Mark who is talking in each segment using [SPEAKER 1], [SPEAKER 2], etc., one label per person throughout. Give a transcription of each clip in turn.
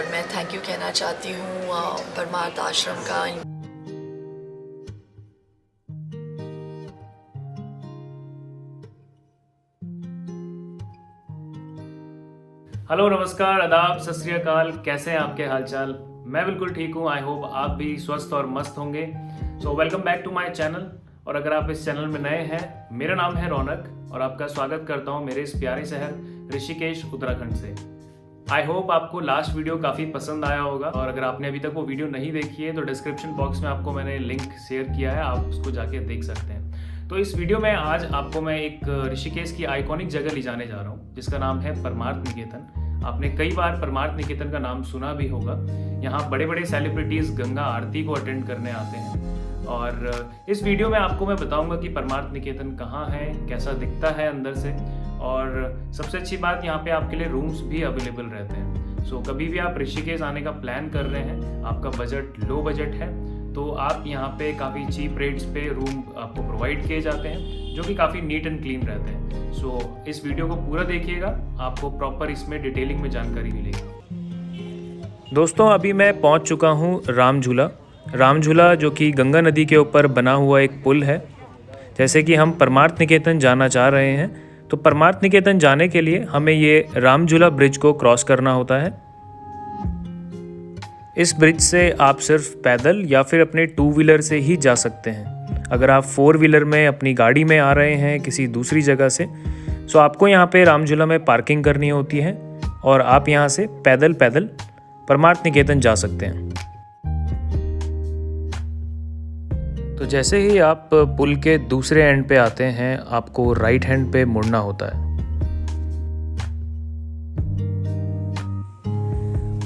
[SPEAKER 1] मैं thank you कहना चाहती हूँ परमार्थ आश्रम का।
[SPEAKER 2] हेलो, नमस्कार, आदाब, सत श्री अकाल। कैसे हैं आपके हालचाल? मैं बिल्कुल ठीक हूँ। आई होप आप भी स्वस्थ और मस्त होंगे। So welcome back to my channel. और अगर आप इस चैनल में नए हैं, मेरा नाम है रौनक और आपका स्वागत करता हूँ मेरे इस प्यारे शहर ऋषिकेश उत्तराखंड से। आई होप आपको लास्ट वीडियो काफ़ी पसंद आया होगा और अगर आपने अभी तक वो वीडियो नहीं देखी है तो डिस्क्रिप्शन बॉक्स में आपको मैंने लिंक शेयर किया है, आप उसको जाके देख सकते हैं। तो इस वीडियो में आज आपको मैं एक ऋषिकेश की आइकॉनिक जगह ले जाने जा रहा हूँ जिसका नाम है परमार्थ निकेतन। आपने कई बार परमार्थ निकेतन का नाम सुना भी होगा। यहाँ बड़े बड़े सेलिब्रिटीज़ गंगा आरती को अटेंड करने आते हैं और इस वीडियो में आपको मैं बताऊंगा कि परमार्थ निकेतन कहाँ है, कैसा दिखता है अंदर से, और सबसे अच्छी बात यहाँ पे आपके लिए रूम्स भी अवेलेबल रहते हैं। सो कभी भी आप ऋषिकेश आने का प्लान कर रहे हैं, आपका बजट लो बजट है, तो आप यहाँ पे काफ़ी चीप रेट्स पे रूम आपको प्रोवाइड किए जाते हैं जो कि काफ़ी नीट एंड क्लीन रहते हैं। सो इस वीडियो को पूरा देखिएगा, आपको प्रॉपर इसमें डिटेलिंग में जानकारी मिलेगी। दोस्तों, अभी मैं पहुँच चुका हूँ राम झूला जो कि गंगा नदी के ऊपर बना हुआ एक पुल है। जैसे कि हम परमार्थ निकेतन जाना चाह रहे हैं तो परमार्थ निकेतन जाने के लिए हमें ये राम झूला ब्रिज को क्रॉस करना होता है। इस ब्रिज से आप सिर्फ पैदल या फिर अपने 2 व्हीलर से ही जा सकते हैं। अगर आप 4 व्हीलर में अपनी गाड़ी में आ रहे हैं किसी दूसरी जगह से, तो आपको यहाँ पे राम झूला में पार्किंग करनी होती है और आप यहाँ से पैदल परमार्थ निकेतन जा सकते हैं। तो जैसे ही आप पुल के दूसरे एंड पे आते हैं, आपको राइट हैंड पे मुड़ना होता है।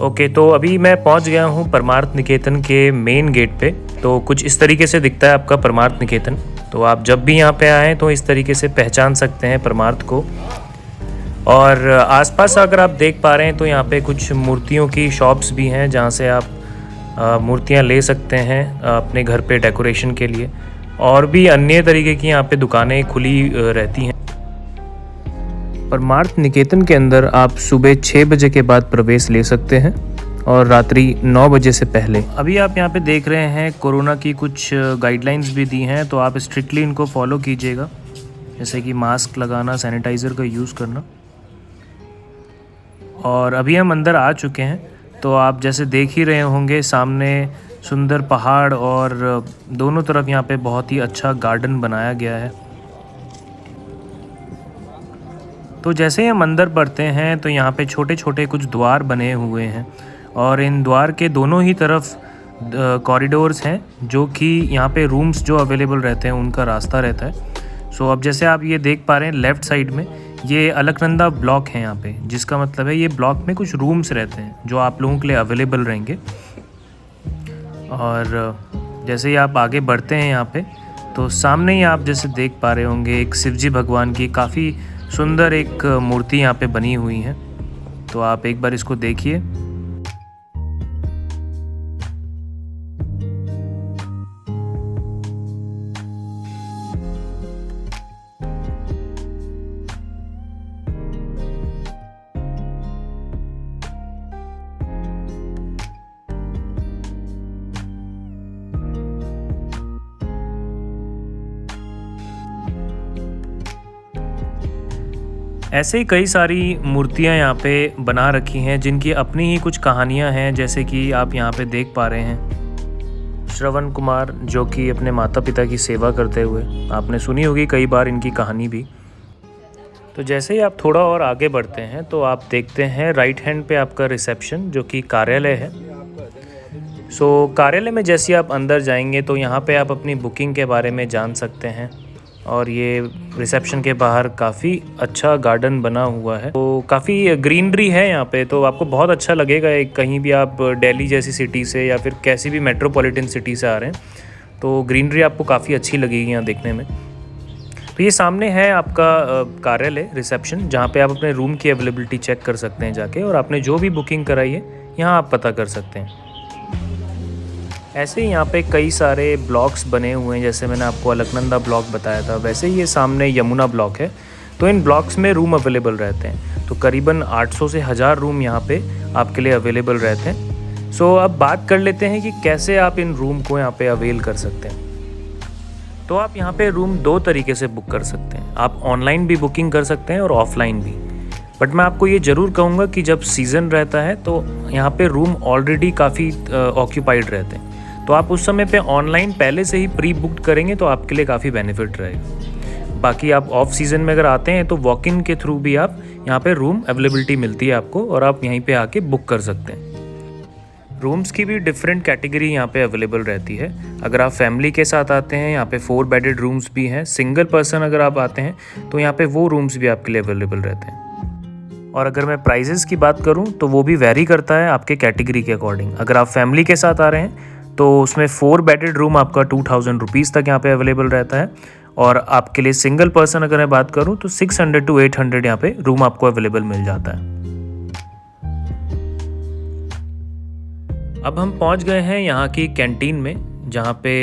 [SPEAKER 2] ओके, तो अभी मैं पहुंच गया हूं परमार्थ निकेतन के मेन गेट पे। तो कुछ इस तरीके से दिखता है आपका परमार्थ निकेतन। तो आप जब भी यहां पे आएँ तो इस तरीके से पहचान सकते हैं परमार्थ को। और आसपास अगर आप देख पा रहे हैं तो यहाँ पे कुछ मूर्तियों की शॉप्स भी हैं जहाँ से आप मूर्तियाँ ले सकते हैं अपने घर पे डेकोरेशन के लिए। और भी अन्य तरीके की यहाँ पे दुकानें खुली रहती हैं। परमार्थ निकेतन के अंदर आप सुबह 6 बजे के बाद प्रवेश ले सकते हैं और रात्रि 9 बजे से पहले। अभी आप यहाँ पे देख रहे हैं कोरोना की कुछ गाइडलाइंस भी दी हैं, तो आप स्ट्रिक्टली इनको फॉलो कीजिएगा, जैसे कि मास्क लगाना, सैनिटाइज़र का यूज़ करना। और अभी हम अंदर आ चुके हैं, तो आप जैसे देख ही रहे होंगे सामने सुंदर पहाड़ और दोनों तरफ यहाँ पे बहुत ही अच्छा गार्डन बनाया गया है। तो जैसे ही हम अंदर बढ़ते हैं तो यहाँ पे छोटे छोटे कुछ द्वार बने हुए हैं और इन द्वार के दोनों ही तरफ कॉरिडोर्स हैं जो कि यहाँ पे रूम्स जो अवेलेबल रहते हैं उनका रास्ता रहता है। सो अब जैसे आप ये देख पा रहे हैं लेफ़्ट साइड में ये अलकनंदा ब्लॉक है यहाँ पे, जिसका मतलब है ये ब्लॉक में कुछ रूम्स रहते हैं जो आप लोगों के लिए अवेलेबल रहेंगे। और जैसे ही आप आगे बढ़ते हैं यहाँ पे तो सामने ही आप जैसे देख पा रहे होंगे एक शिवजी भगवान की काफ़ी सुंदर एक मूर्ति यहाँ पे बनी हुई है। तो आप एक बार इसको देखिए। ऐसे ही कई सारी मूर्तियाँ यहाँ पे बना रखी हैं जिनकी अपनी ही कुछ कहानियाँ हैं, जैसे कि आप यहाँ पे देख पा रहे हैं श्रवण कुमार जो कि अपने माता पिता की सेवा करते हुए, आपने सुनी होगी कई बार इनकी कहानी भी। तो जैसे ही आप थोड़ा और आगे बढ़ते हैं तो आप देखते हैं राइट हैंड पे आपका रिसेप्शन जो कि कार्यालय है। सो कार्यालय में जैसे आप अंदर जाएंगे तो यहाँ पे आप अपनी बुकिंग के बारे में जान सकते हैं। और ये रिसेप्शन के बाहर काफ़ी अच्छा गार्डन बना हुआ है, तो काफ़ी ग्रीनरी है यहाँ पे, तो आपको बहुत अच्छा लगेगा। कहीं भी आप दिल्ली जैसी सिटी से या फिर कैसी भी मेट्रोपॉलिटन सिटी से आ रहे हैं तो ग्रीनरी आपको काफ़ी अच्छी लगेगी यहाँ देखने में। तो ये सामने है आपका कार्यालय रिसेप्शन, जहाँ पे आप अपने रूम की अवेलेबिलिटी चेक कर सकते हैं जाके, और आपने जो भी बुकिंग कराई है यहाँ आप पता कर सकते हैं। ऐसे ही यहाँ पे कई सारे ब्लॉक्स बने हुए हैं, जैसे मैंने आपको अलकनंदा ब्लॉक बताया था, वैसे ही ये सामने यमुना ब्लॉक है तो इन ब्लॉक्स में रूम अवेलेबल रहते हैं। तो करीबन 800 से 1000 रूम यहाँ पे आपके लिए अवेलेबल रहते हैं। सो अब बात कर लेते हैं कि कैसे आप इन रूम को यहाँ पे अवेल कर सकते हैं। तो आप यहाँ पे रूम 2 तरीके से बुक कर सकते हैं। आप ऑनलाइन भी बुकिंग कर सकते हैं और ऑफलाइन भी। बट मैं आपको ये ज़रूर कहूँगा कि जब सीज़न रहता है तो यहाँ पे रूम ऑलरेडी काफ़ी ऑक्यूपाइड रहते हैं। तो आप उस समय पे ऑनलाइन पहले से ही प्री बुक्ड करेंगे तो आपके लिए काफ़ी बेनिफिट रहेगा। बाकी आप ऑफ सीज़न में अगर आते हैं तो वॉक इन के थ्रू भी आप यहाँ पे रूम अवेलेबिलिटी मिलती है आपको, और आप यहीं पे आके बुक कर सकते हैं। रूम्स की भी डिफरेंट कैटेगरी यहाँ पे अवेलेबल रहती है। अगर आप फैमिली के साथ आते हैं यहाँ पे 4 बेडेड रूम्स भी हैं। सिंगल पर्सन अगर आप आते हैं तो यहाँ पे वो रूम्स भी आपके लिए अवेलेबल रहते हैं। और अगर मैं प्राइजेस की बात करूँ तो वो भी वेरी करता है आपके कैटेगरी के अकॉर्डिंग। अगर आप फैमिली के साथ आ रहे हैं तो उसमें 4 बेडेड रूम आपका 2000 रुपीज़ तक यहाँ पे अवेलेबल रहता है। और आपके लिए सिंगल पर्सन अगर मैं बात करूँ तो 600 to 800 यहाँ पे रूम आपको अवेलेबल मिल जाता है। अब हम पहुँच गए हैं यहाँ की कैंटीन में, जहाँ पे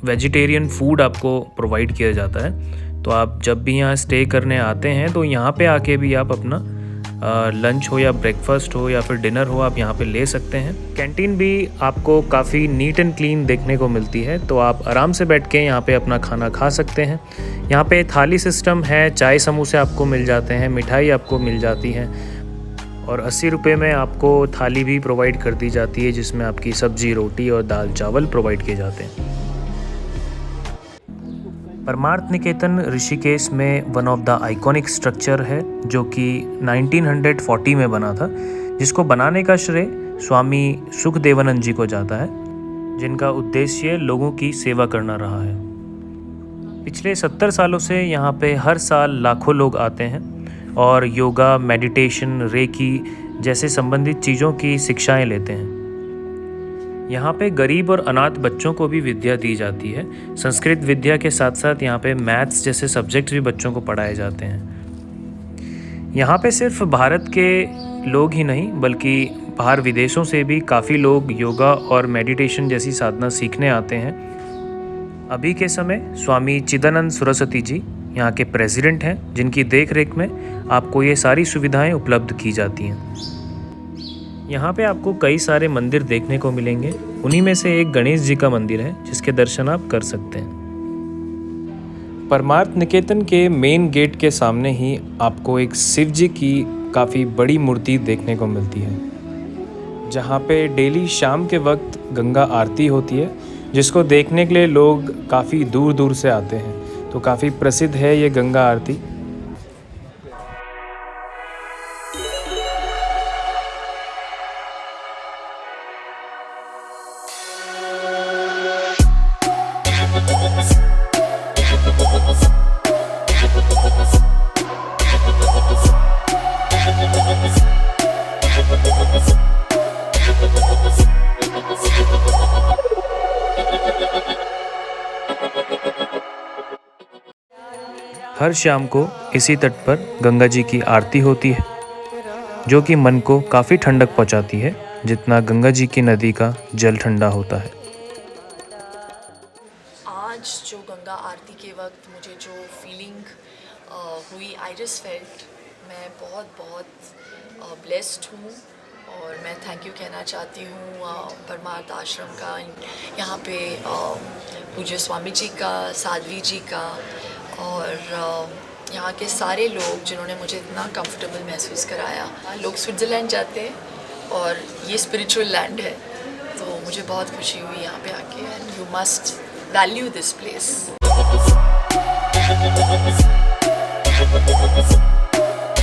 [SPEAKER 2] वेजिटेरियन फूड आपको प्रोवाइड किया जाता है। तो आप जब भी यहाँ स्टे करने आते हैं तो यहाँ पे आके भी आप अपना लंच हो या ब्रेकफास्ट हो या फिर डिनर हो, आप यहाँ पे ले सकते हैं। कैंटीन भी आपको काफ़ी नीट एंड क्लीन देखने को मिलती है, तो आप आराम से बैठ के यहाँ पे अपना खाना खा सकते हैं। यहाँ पे थाली सिस्टम है, चाय समोसे आपको मिल जाते हैं, मिठाई आपको मिल जाती है, और 80 रुपये में आपको थाली भी प्रोवाइड कर दी जाती है, जिसमें आपकी सब्जी, रोटी और दाल चावल प्रोवाइड किए जाते हैं। परमार्थ निकेतन ऋषिकेश में one of the iconic structure है, जो कि 1940 में बना था, जिसको बनाने का श्रेय स्वामी सुखदेवानंद जी को जाता है, जिनका उद्देश्य लोगों की सेवा करना रहा है। पिछले 70 सालों से यहाँ पे हर साल लाखों लोग आते हैं और योगा, मेडिटेशन, रेकी जैसे संबंधित चीज़ों की शिक्षाएं लेते हैं। यहाँ पे गरीब और अनाथ बच्चों को भी विद्या दी जाती है। संस्कृत विद्या के साथ साथ यहाँ पे मैथ्स जैसे सब्जेक्ट्स भी बच्चों को पढ़ाए जाते हैं। यहाँ पे सिर्फ भारत के लोग ही नहीं बल्कि बाहर विदेशों से भी काफ़ी लोग योगा और मेडिटेशन जैसी साधना सीखने आते हैं। अभी के समय स्वामी चिदानंद सरस्वती जी यहाँ के प्रेसिडेंट हैं, जिनकी देखरेख में आपको ये सारी सुविधाएं उपलब्ध की जाती हैं। यहाँ पे आपको कई सारे मंदिर देखने को मिलेंगे। उन्हीं में से एक गणेश जी का मंदिर है, जिसके दर्शन आप कर सकते हैं। परमार्थ निकेतन के मेन गेट के सामने ही आपको एक शिव जी की काफ़ी बड़ी मूर्ति देखने को मिलती है, जहाँ पे डेली शाम के वक्त गंगा आरती होती है, जिसको देखने के लिए लोग काफ़ी दूर दूर से आते हैं। तो काफ़ी प्रसिद्ध है ये गंगा आरती। हर शाम को इसी तट पर गंगा जी की आरती होती है, जो कि मन को काफ़ी ठंडक पहुंचाती है, जितना गंगा जी की नदी का जल ठंडा होता है।
[SPEAKER 1] आज जो गंगा आरती के वक्त मुझे जो फीलिंग हुई, आई जस्ट फेल्ट मैं बहुत ब्लेस्ड हूँ। और मैं थैंक यू कहना चाहती हूँ परमार्थ आश्रम का, यहाँ पे पूज्य स्वामी जी का, साध्वी जी का, और यहाँ के सारे लोग जिन्होंने मुझे इतना कंफर्टेबल महसूस कराया। लोग स्विट्ज़रलैंड जाते हैं और ये स्पिरिचुअल लैंड है, तो मुझे बहुत खुशी हुई यहाँ पे आके। And you must value this place.